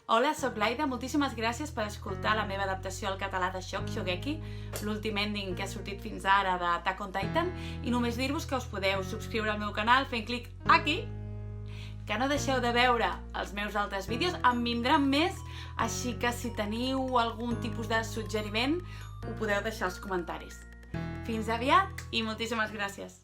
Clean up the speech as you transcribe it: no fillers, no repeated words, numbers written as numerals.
Hola, soc Laida, moltíssimes gràcies per escoltar la meva adaptació al català de Shokugeki, l'últim ending que ha sortit fins ara d'Attack on Titan, i només dir-vos que us podeu subscriure al meu canal fent clic aquí, que no deixeu de veure els meus altres vídeos, en vindran més, així que si teniu algun tipus de suggeriment ho podeu deixar als comentaris. Fins aviat i moltíssimes gràcies!